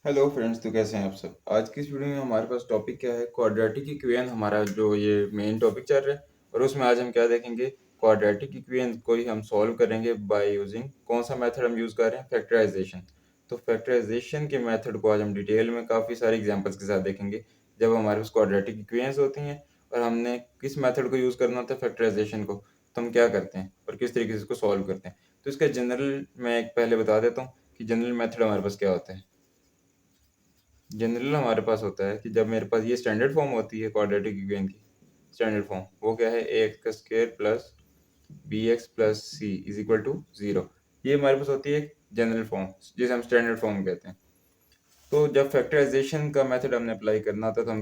Hello friends, तो कैसे हैं आप सब। आज की इस वीडियो में हमारे पास टॉपिक क्या है, क्वाड्रेटिक इक्वेशन। हमारा जो ये मेन टॉपिक चल रहा है और उसमें आज हम क्या देखेंगे, क्वाड्रेटिक इक्वेशन को ही हम सॉल्व करेंगे बाय यूजिंग कौन सा मेथड हम यूज़ कर रहे हैं, फैक्टराइजेशन। तो फैक्टराइजेशन के मेथड को आज हम डिटेल में काफ़ी सारे एग्जांपल्स के साथ देखेंगे। जब हमारे पास क्वाड्रेटिक इक्वेशंस होती हैं और हमने किस मेथड को यूज़ करना होता है फैक्टराइजेशन को, तो हम क्या करते हैं और किस तरीके से इसको सॉल्व करते हैं। तो इसका जनरल मैं एक पहले बता देता हूँ कि जनरल मेथड हमारे पास क्या होता है। जनरल हमारे पास होता है कि जब मेरे पास ये स्टैंडर्ड फॉर्म होती है क्वाड्रेटिक इक्वेशन की, स्टैंडर्ड फॉर्म वो क्या है, ए एक्स का square plus B x plus C is equal to zero. ये हमारे पास होती है एक जनरल फॉर्म जिसे हम स्टैंडर्ड फॉर्म कहते हैं। तो जब फैक्टराइजेशन का मेथड हमने अप्लाई करना होता है तो हम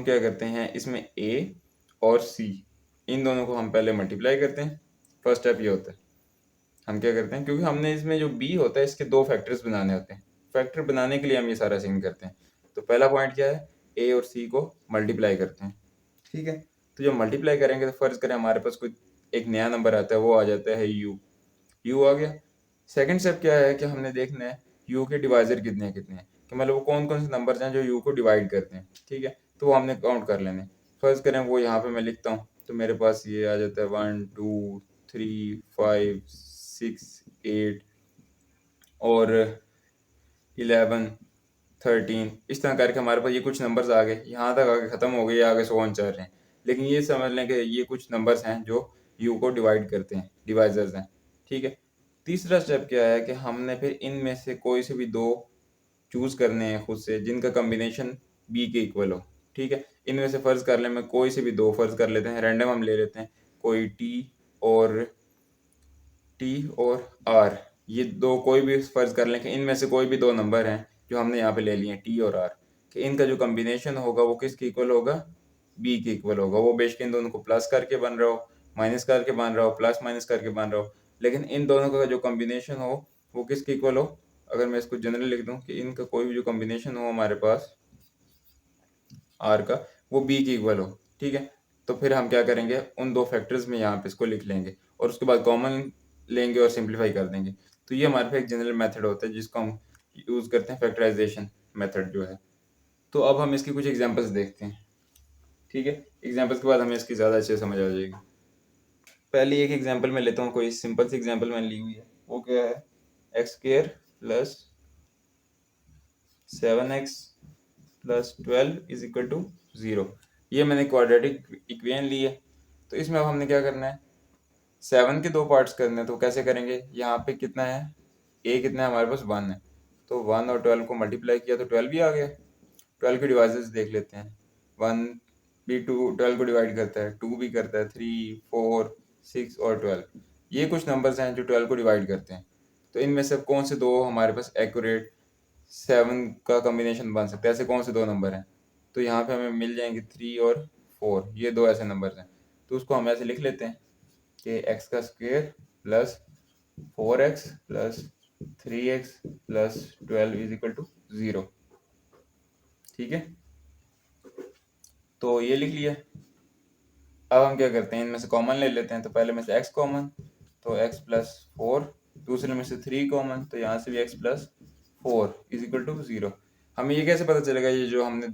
क्या करते हैं इसमें ए और सी इन दोनों को हम पहले मल्टीप्लाई करते हैं। फर्स्ट स्टेप ये होता है। हम क्या करते हैं, क्योंकि हमने इसमें जो बी होता है इसके दो फैक्टर्स बनाने होते हैं। फैक्टर बनाने के लिए हम ये सारा सीन करते हैं। तो पहला पॉइंट क्या है, ए और सी को मल्टीप्लाई करते हैं। ठीक है। तो जब मल्टीप्लाई करेंगे तो फर्ज करें हमारे पास कोई एक नया नंबर आता है, वो आ जाता है यू। यू आ गया। सेकंड स्टेप क्या है कि हमने देखना है यू के डिवाइजर कितने हैं, कि मतलब वो कौन कौन से नंबर हैं जो यू को डिवाइड करते हैं। ठीक है। तो वो हमने काउंट कर लेने। फर्ज करें वो यहाँ पे मैं लिखता हूँ तो मेरे पास ये आ जाता है 1 2 3 5 6 8 और 11 13। इस तरह करके हमारे पास ये कुछ नंबर्स आ गए, यहाँ तक आगे ख़त्म हो गए, आगे 100 चल रहे हैं। लेकिन ये समझ लें कि ये कुछ नंबर्स हैं जो यू को डिवाइड करते हैं, डिवाइजर्स हैं। ठीक है। तीसरा स्टेप क्या है कि हमने फिर इनमें से कोई से भी दो चूज़ करने हैं खुद से जिनका कम्बिनेशन बी के इक्वल हो। ठीक है। इनमें से फ़र्ज़ कर लें, मैं कोई से भी दो फ़र्ज़ कर लेते हैं, रैंडम हम ले लेते हैं। कोई और टी और आर, ये दो कोई भी फ़र्ज़ कर लें कि इनमें से कोई भी दो नंबर हैं जो हमने यहाँ पे ले लिए हैं टी और आर, कि इनका जो कम्बिनेशन होगा वो किसके इक्वल होगा, बी के इक्वल होगा। वो बेशक इन दोनों को प्लस करके बन रहा हो, माइनस करके बन रहा हो, प्लस माइनस करके बन रहा हो, लेकिन इन दोनों का जो कम्बिनेशन हो वो किसके इक्वल हो। अगर मैं इसको जनरल लिख दूँ कि इनका कोई भी जो कम्बिनेशन हो हमारे पास आर का, वो बी की इक्वल हो। ठीक है। तो फिर हम क्या करेंगे, उन दो फैक्टर्स में यहाँ पे इसको लिख लेंगे और उसके बाद कॉमन लेंगे और सिंप्लीफाई कर देंगे। तो ये हमारे पास एक जनरल मेथड होता है जिसको हम यूज़ करते हैं, फैक्टराइजेशन मेथड जो है। तो अब हम इसकी कुछ एग्जांपल्स देखते हैं। ठीक है। एग्जांपल्स के बाद हमें इसकी ज़्यादा अच्छे समझ आ जाएगी। पहली एक एग्जांपल मैं लेता हूँ, कोई सिंपल सी एग्जांपल मैंने ली हुई है। वो क्या है, x square plus 7x plus 12 is equal to 0। ये मैंने क्वाड्रेटिक इक्वेशन ली है। तो इसमें अब हमने क्या करना है, 7 के दो पार्ट्स करने हैं। तो कैसे करेंगे, यहाँ पे कितना है, ए कितना है हमारे पास 1 है। तो 1 और 12 को मल्टीप्लाई किया तो 12 भी आ गया। 12 के डिवाइसेस देख लेते हैं। 1 भी 12 को डिवाइड करता है, 2 भी करता है, 3 4 6 और 12। ये कुछ नंबर्स हैं जो 12 को डिवाइड करते हैं। तो इनमें से कौन से दो हमारे पास एक्यूरेट 7 का कॉम्बिनेशन बन सकता है, ऐसे कौन से दो नंबर हैं। तो यहाँ पे हमें मिल जाएंगे 3 और 4, ये दो ऐसे नंबर्स हैं। तो उसको हम ऐसे लिख लेते हैं कि एक्स का square plus 4x plus 3x plus 12 is equal to 0। ठीक है। तो ये लिख लिया। अब हम क्या करते हैं, इनमें से कॉमन ले लेते हैं। तो पहले में से x कॉमन, तो x प्लस 4, दूसरे में से 3 कॉमन, तो यहाँ से भी x plus 4 is equal to 0। हमें ये कैसे पता चलेगा, ये जो हमने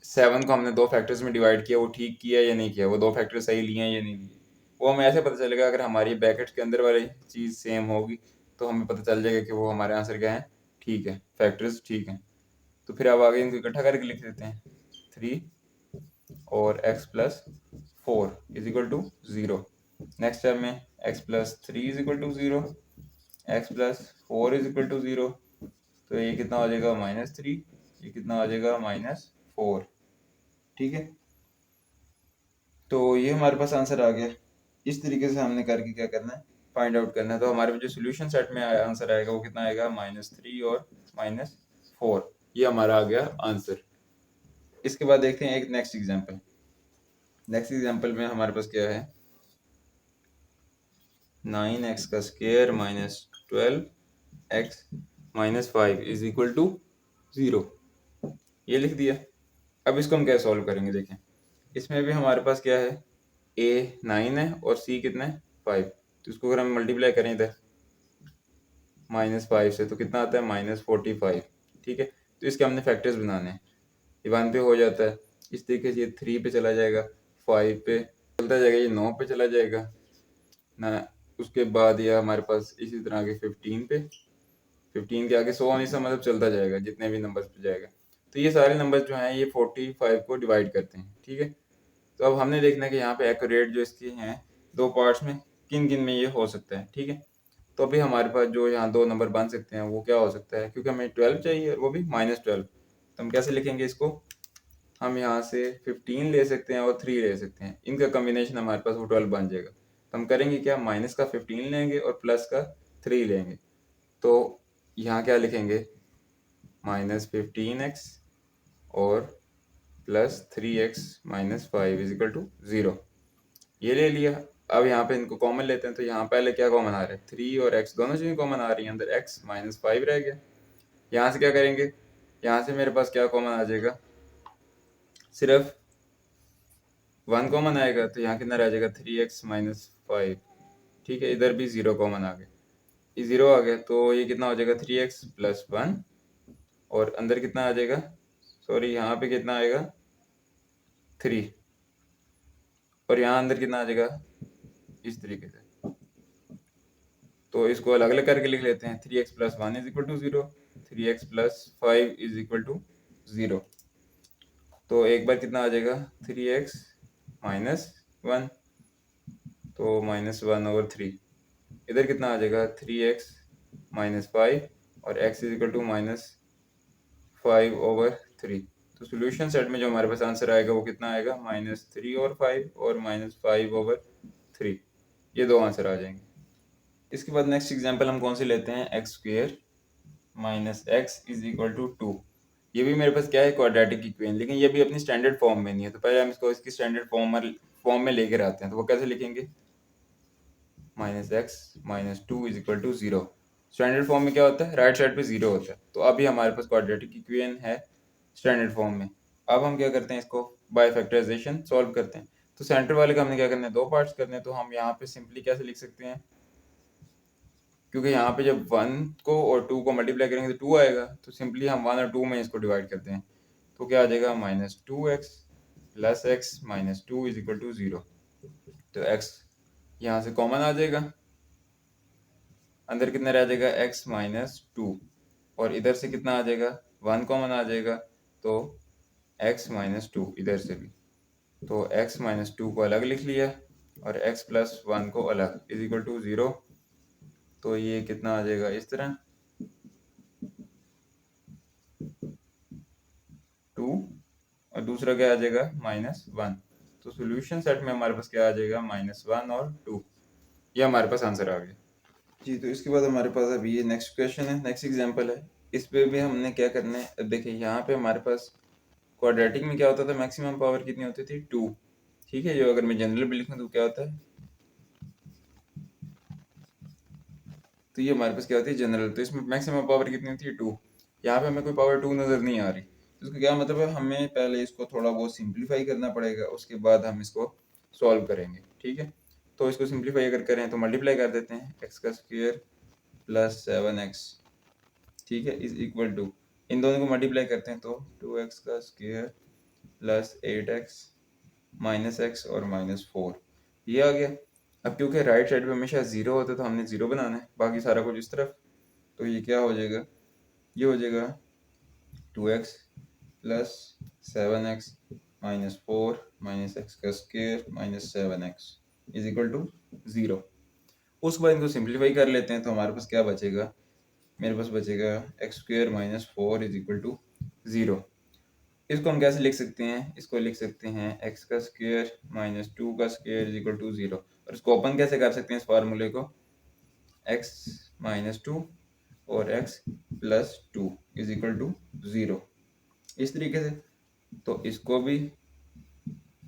7 को हमने दो फैक्टर्स में डिवाइड किया वो ठीक किया या नहीं किया, वो दो फैक्टर सही लिए हैं या नहीं लिए। वो हमें ऐसे पता चलेगा अगर हमारी ब्रैकेट्स के अंदर वाली चीज़ सेम होगी तो हमें पता चल जाएगा कि वो हमारे आंसर क्या है, ठीक है, फैक्टर्स ठीक हैं। तो फिर अब आगे इनको इकट्ठा करके लिख देते हैं, 3 और x plus 4 is equal to 0। Next term में x plus 3 is equal to 0, x plus 4 is equal to 0। तो ये कितना हो जाएगा, -3, ये कितना हो जाएगा, -4। ठीक है। तो ये हमारे पास आंसर आ गया। इस तरीके से हमने करके क्या करना है, फाइंड आउट करना है। तो हमारे जो सोल्यूशन सेट में आंसर आएगा वो कितना आएगा, -3 और -4। ये हमारा आ गया आंसर। इसके बाद देखते हैं एक नेक्स्ट एग्जांपल। नेक्स्ट एग्जांपल में हमारे पास क्या है, 9x का square minus 12x minus 5 is equal to 0। ये लिख दिया। अब इसको हम कैसे सॉल्व करेंगे, देखें। इसमें भी हमारे पास क्या है, a 9 है और c कितना है, 5। तो इसको अगर हम मल्टीप्लाई करें इधर, -5 से, तो कितना आता है -45। ठीक है, तो इसके हमने फैक्टर्स बनाने हैं। ये 1 पे हो जाता है, इस तरीके से ये 3 पे चला जाएगा, 5 पे चलता जाएगा, ये 9 पे चला जाएगा ना। उसके बाद ये हमारे पास इसी तरह आगे 15 पे, 15 के आगे 100 हमेशा मतलब चलता जाएगा जितने भी नंबर्स पे जाएगा। तो ये सारे नंबर्स जो हैं ये 45 को डिवाइड करते हैं। ठीक है, तो अब हमने देखना है कि यहाँ पे एक्यूरेट जो इसकी हैं दो पार्ट्स में किन किन में ये हो सकता है। ठीक है, तो अभी हमारे पास जो यहाँ दो नंबर बन सकते हैं वो क्या हो सकता है, क्योंकि हमें 12 चाहिए और वो भी -12। तो हम कैसे लिखेंगे इसको, हम यहाँ से 15 ले सकते हैं और 3 ले सकते हैं, इनका कॉम्बिनेशन हमारे पास वो 12 बन जाएगा। तो हम करेंगे क्या, माइनस का 15 लेंगे और प्लस का 3 लेंगे। तो यहाँ क्या लिखेंगे, -15x और +3x -5 इजिकल टू 0। ये ले लिया। अब यहाँ पे इनको कॉमन लेते हैं, तो यहाँ पहले क्या कॉमन आ रहा है, 3 और x दोनों चीज़ें कॉमन आ रही हैं, अंदर x -5 रह गया। यहाँ से क्या करेंगे, यहाँ से मेरे पास क्या कॉमन आ जाएगा, सिर्फ 1 कॉमन आएगा, तो यहाँ कितना रह जाएगा 3x -5। ठीक है, इधर भी 0 कॉमन आ गया, ये 0 आ गया, तो ये कितना हो जाएगा 3x + 1 और अंदर कितना आ जाएगा, सॉरी यहाँ पे कितना आएगा 3 और यहाँ अंदर कितना आ जाएगा इस तरीके से। तो इसको अलग अलग करके लिख लेते हैं, 3x + 1 = 0, 3x + 5 = 0। तो एक बार कितना आ जाएगा 3x - 1, तो -1/3। इधर कितना आ जाएगा 3x - 5 और x = -5/3। तो सॉल्यूशन सेट में जो हमारे पास आंसर आएगा वो कितना आएगा, -3/5 और -5/3। ये दो आंसर आ जाएंगे। इसके बाद नेक्स्ट एग्जांपल हम कौन से लेते हैं, x² - x = 2। ये भी मेरे पास क्या है, क्वाड्रेटिक इक्वेशन, लेकिन ये भी अपनी स्टैंडर्ड फॉर्म में नहीं है। तो पहले हम इसको इसकी स्टैंडर्ड फॉर्म में लेकर आते हैं। तो वो कैसे लिखेंगे, -x - 2 = 0। स्टैंडर्ड फॉर्म में क्या होता है, राइट साइड पे 0 होता है। तो अभी हमारे पास क्वाड्रेटिक इक्वेशन है स्टैंडर्ड फॉर्म में। अब हम क्या करते हैं, इसको बाय फैक्टराइजेशन सॉल्व करते हैं। तो सेंटर वाले का हमने क्या करना है, दो पार्ट्स करने हैं। तो हम यहाँ पे सिंपली कैसे लिख सकते हैं, क्योंकि यहाँ पे जब 1 को और 2 को मल्टीप्लाई करेंगे तो 2 आएगा, तो सिंपली हम 1 और 2 में इसको डिवाइड करते हैं। तो क्या आ जाएगा, -2x + x - 2 = 0। तो x यहाँ से कॉमन आ जाएगा, अंदर कितना रह जाएगा x - 2 और इधर से कितना आ जाएगा 1 कॉमन आ जाएगा, तो x - 2 इधर से भी। तो x - 2 को अलग लिख लिया और x + 1 को अलग = 0। तो ये कितना आ जाएगा इस तरह 2 और दूसरा क्या आ जाएगा -1। तो सॉल्यूशन सेट में हमारे पास क्या आ जाएगा, -1 और 2। ये हमारे पास आंसर आ गया जी। तो इसके बाद हमारे पास अभी ये नेक्स्ट क्वेश्चन है, नेक्स्ट एग्जांपल है। इस पे भी हमने क्या करना है, अब देखिए यहाँ पे हमारे पास क्वाड्रेटिक में क्या होता था, मैक्सिमम पावर कितनी होती थी 2। ठीक है, जो अगर मैं जनरल भी लिखूँ तो क्या होता है, तो ये हमारे पास क्या होती है जनरल। तो इसमें मैक्सिमम पावर कितनी होती है 2। यहाँ पे हमें कोई पावर 2 नज़र नहीं आ रही। तो इसका क्या मतलब है, हमें पहले इसको थोड़ा बहुत सिंप्लीफाई करना पड़ेगा, उसके बाद हम इसको सॉल्व करेंगे। ठीक है, तो इसको सिंप्लीफाई अगर करें तो मल्टीप्लाई कर देते हैं, x² + 7x, ठीक है, इज इक्वल टू, इन दोनों को मल्टीप्लाई करते हैं तो 2x² + 8x - x और -4 ये आ गया। अब क्योंकि राइट साइड पे हमेशा 0 होता है तो हमने 0 बनाना है, बाकी सारा कुछ इस तरफ। तो ये क्या हो जाएगा, ये हो जाएगा 2x + 7x - 4 - x² - 7x = 0। उसके बाद इनको सिंप्लीफाई कर लेते हैं, तो हमारे पास क्या बचेगा, मेरे पास बचेगा x² - 4 = 0। इसको हम कैसे लिख सकते हैं, इसको लिख सकते हैं x² - 2 = 0। और इसको ओपन कैसे कर सकते हैं इस फार्मूले को, x - 2 और x + 2 = 0, इस तरीके से। तो इसको भी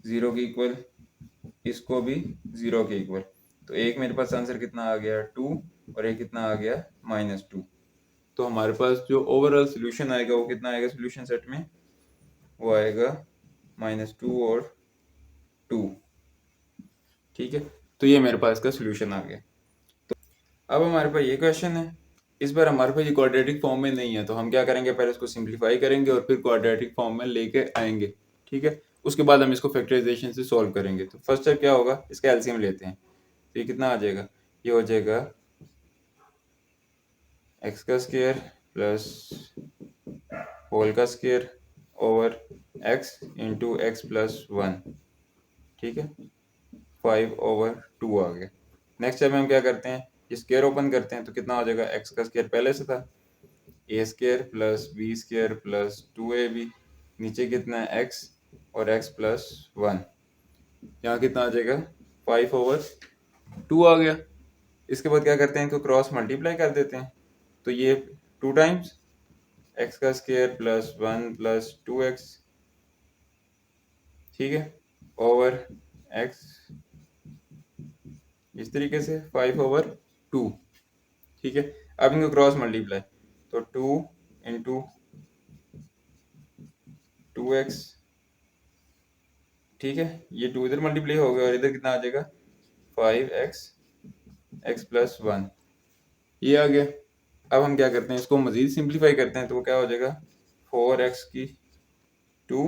0 के इक्वल, इसको भी 0 के इक्वल। तो एक मेरे पास आंसर कितना आ गया 2 और एक कितना आ गया -2। तो हमारे पास जो ओवरऑल सोल्यूशन आएगा वो कितना आएगा सोल्यूशन सेट में, वो आएगा -2 और 2। ठीक है, तो ये मेरे पास इसका सोल्यूशन आ गया। तो अब हमारे पास ये क्वेश्चन है, इस बार हमारे पास ये क्वाड्रेटिक फॉर्म में नहीं है, तो हम क्या करेंगे, पहले इसको सिंप्लीफाई करेंगे और फिर क्वाड्रेटिक फॉर्म में लेके आएंगे। ठीक है, उसके बाद हम इसको फैक्टराइजेशन से सॉल्व करेंगे। तो फर्स्ट स्टेप क्या होगा, इसका एलसीएम लेते हैं। तो ये कितना आ जाएगा, ये हो जाएगा एक्स का स्क्वायर प्लस होल का square over x into x plus one. ठीक है, 5/2 आ गया। नेक्स्ट स्टेप में हम क्या करते हैं, ये स्क्वायर ओपन करते हैं, तो कितना हो जाएगा, एक्स का स्क्वायर पहले से था, A square plus B square plus 2ab, नीचे कितना है एक्स और एक्स प्लस वन, यहाँ कितना आ जाएगा 5/2 आ गया। इसके बाद क्या करते हैं, इनको क्रॉस मल्टीप्लाई कर देते हैं। तो ये 2 टाइम्स एक्स का स्क्वायर प्लस 1 प्लस 2x, ठीक है, ओवर एक्स इस तरीके से 5/2। ठीक है, अब इनको क्रॉस मल्टीप्लाई, तो 2 इंटू 2x, ठीक है, ये 2 इधर मल्टीप्लाई हो गया और इधर कितना आ जाएगा 5x x प्लस 1, ये आ गया। अब हम क्या करते हैं, इसको मजीद सिंप्लीफाई करते हैं, तो वो क्या हो जाएगा 4x की 2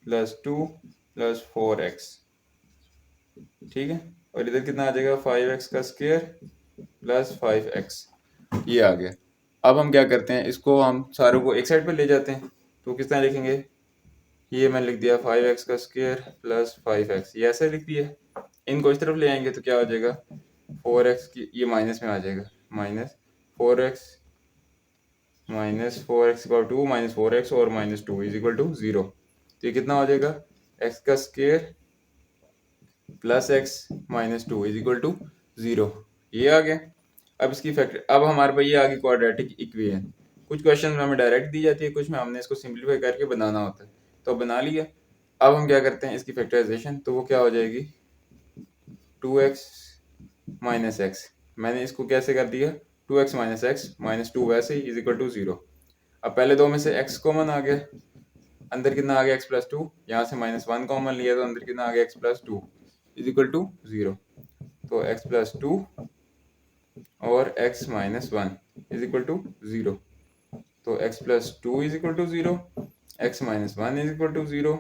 प्लस 2 प्लस 4x, ठीक है, और इधर कितना आ जाएगा 5x का स्क्वायर प्लस 5x, ये आ गया। अब हम क्या करते हैं, इसको हम सारों को एक साइड पर ले जाते हैं। तो किस तरह लिखेंगे, ये मैंने लिख दिया 5x का स्क्वायर प्लस 5x, ये ऐसे लिख दिया। इनको इस तरफ ले आएंगे तो क्या हो जाएगा 4x की, ये माइनस में आ जाएगा, minus 4x equal to minus 4x और माइनस 2 इज इक्वल टू 0। तो ये कितना हो जाएगा x का square plus x minus 2 is equal to 0, ये आ गया। अब इसकी फैक्टर, अब हमारे पास ये आ गई क्वाड्रेटिक इक्वेशन। कुछ क्वेश्चन में हमें डायरेक्ट दी जाती है, कुछ में हमने इसको सिंप्लीफाई करके बनाना होता है, तो बना लिया। अब हम क्या करते हैं, इसकी फैक्टराइजेशन, तो वो क्या हो जाएगी 2x माइनस एक्स, मैंने इसको कैसे कर दिया 2x माइनस एक्स माइनस 2 वैसे ही इज इक्वल टू 0। अब पहले दो में से x कॉमन आ गया, अंदर कितना आ गया x प्लस 2, यहाँ से -1 कॉमन लिया तो अंदर कितना आ गया x plus 2 is equal to 0। तो x प्लस 2 और x minus 1 is equal to 0। तो x plus 2 is equal to 0, x minus 1 is equal to 0।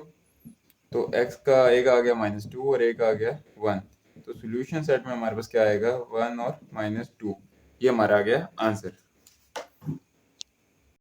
तो x का एक आ गया -2 और एक आ गया 1। तो सॉल्यूशन सेट में हमारे पास क्या आएगा 1 और -2, ये हमारा आ गया आंसर।